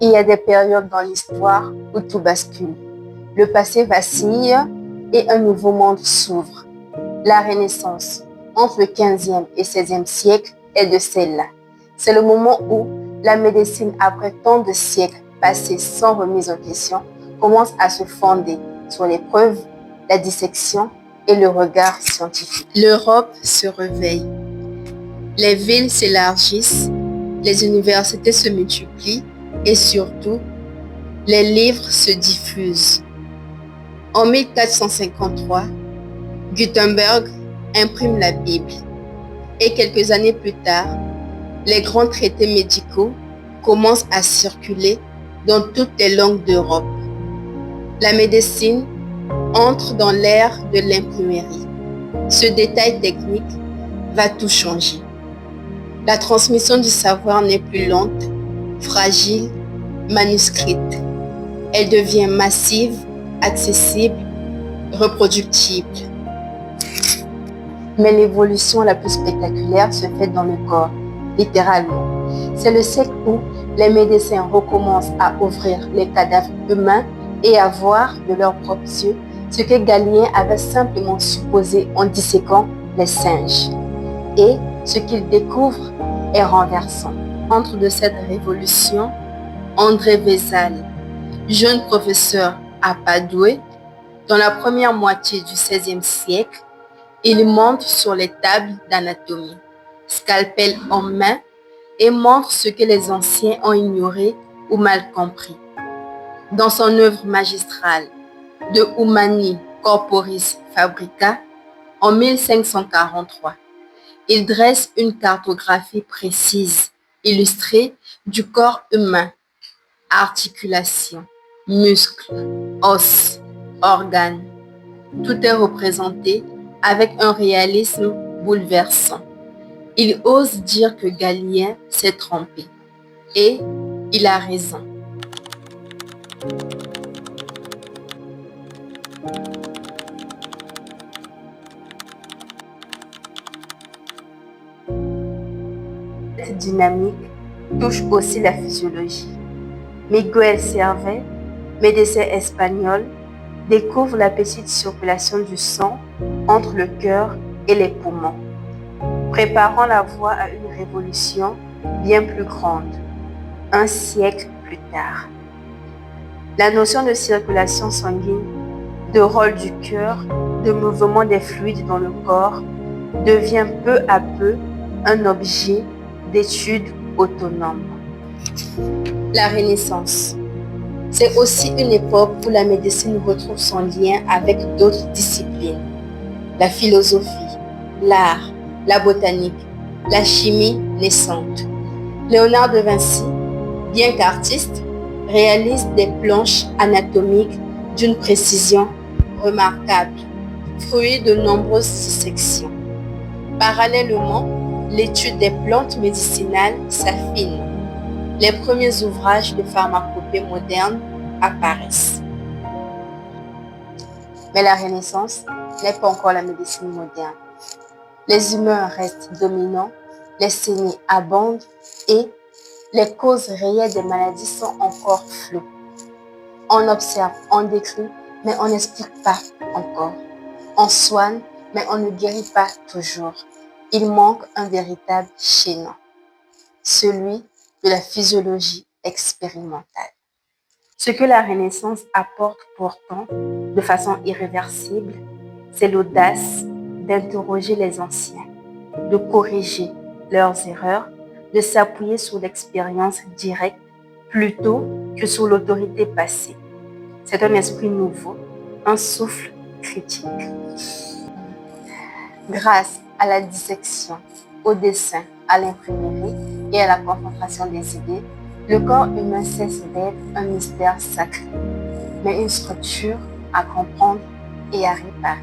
Il y a des périodes dans l'histoire où tout bascule. Le passé vacille et un nouveau monde s'ouvre. La Renaissance, entre le 15e et 16e siècle, est de celle-là. C'est le moment où la médecine, après tant de siècles passés sans remise en question, commence à se fonder sur les preuves, la dissection et le regard scientifique. L'Europe se réveille. Les villes s'élargissent, les universités se multiplient et surtout, les livres se diffusent. En 1453, Gutenberg imprime la Bible et quelques années plus tard, les grands traités médicaux commencent à circuler dans toutes les langues d'Europe. La médecine entre dans l'ère de l'imprimerie. Ce détail technique va tout changer. La transmission du savoir n'est plus lente, fragile, manuscrite. Elle devient massive, accessible, reproductible. Mais l'évolution la plus spectaculaire se fait dans le corps, littéralement. C'est le siècle où les médecins recommencent à ouvrir les cadavres humains et à voir de leurs propres yeux ce que Galien avait simplement supposé en disséquant les singes. Et ce qu'ils découvrent est renversant. Entre de cette révolution, André Vézal, jeune professeur à Padoue, dans la première moitié du XVIe siècle, il monte sur les tables d'anatomie, scalpel en main, et montre ce que les anciens ont ignoré ou mal compris. Dans son œuvre magistrale De Humani Corporis Fabrica, en 1543, il dresse une cartographie précise, illustrée du corps humain, articulations, muscles, os, organes. Tout est représenté avec un réalisme bouleversant. Il ose dire que Galien s'est trompé. Et il a raison. Cette dynamique touche aussi la physiologie. Miguel Servet, médecin espagnol, découvre la petite circulation du sang entre le cœur et les poumons, préparant la voie à une révolution bien plus grande, un siècle plus tard. La notion de circulation sanguine, de rôle du cœur, de mouvement des fluides dans le corps devient peu à peu un objet d'étude autonome. La Renaissance. C'est aussi une époque où la médecine retrouve son lien avec d'autres disciplines. La philosophie, l'art, la botanique, la chimie naissante. Léonard de Vinci, bien qu'artiste, réalise des planches anatomiques d'une précision remarquable, fruit de nombreuses dissections. Parallèlement, l'étude des plantes médicinales s'affine. Les premiers ouvrages de pharmacopée moderne apparaissent. Mais la Renaissance n'est pas encore la médecine moderne. Les humains restent dominants, les saignées abondent et les causes réelles des maladies sont encore floues. On observe, on décrit, mais on n'explique pas encore. On soigne, mais on ne guérit pas toujours. Il manque un véritable chaînon, celui de la physiologie expérimentale. Ce que la Renaissance apporte pourtant de façon irréversible, c'est l'audace d'interroger les anciens, de corriger leurs erreurs, de s'appuyer sur l'expérience directe plutôt que sur l'autorité passée. C'est un esprit nouveau, un souffle critique. Grâce à la dissection, au dessin, à l'imprimerie et à la concentration des idées, le corps humain cesse d'être un mystère sacré, mais une structure à comprendre et à réparer.